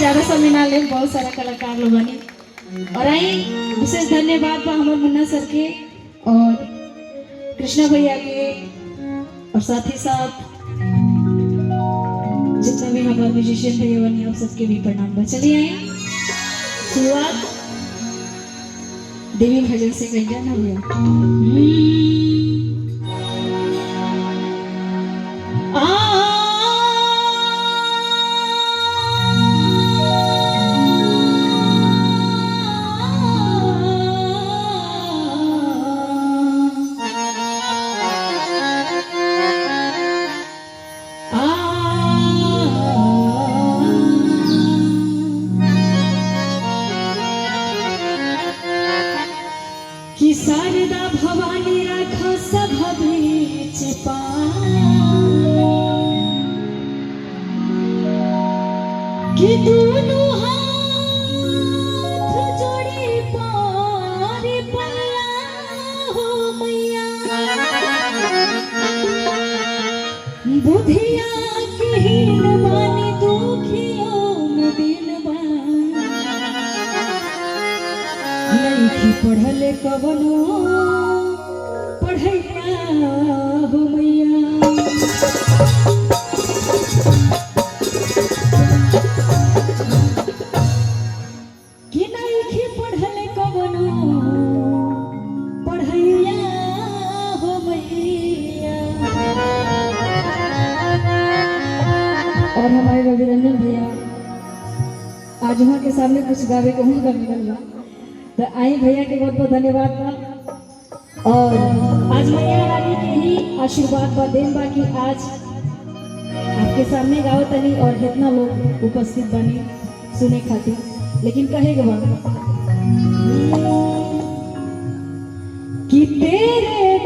ज्यादा समय ना ले, बहुत सारा कलाकार लोग बनी और आई विशेष धन्यवाद बा हमारे मुन्ना सर के और कृष्णा भैया के और साथ ही साथ जितना भी हमारे म्यूजिशियन भैया बनी आप सबके भी प्रणाम बा। चलिए आए शुरुआत देवी भजन से कही जाना भैया। कि शारदा भवानी राखो सब बीच कि दोनों हाथ जोड़ी पारी पल्ला हो मैया बुधिया की हीन बानी दुखियों में दिन नहीं पढ़ले कवनो पढ़ैया हो मैया कि नहीं पढ़ले कवनो पढ़ैया हो मैया। और हमारे रविरंजन भैया आज वहाँ के सामने कुछ गावे को मौका मिलल बा तो आई भैया के बहुत बहुत धन्यवाद बा और आज मैया रानी के ही आशीर्वाद बा देन बा कि आज आपके सामने गाओ तनी और कितना लोग उपस्थित बनी सुने खातिर लेकिन कहे के बा कि तेरे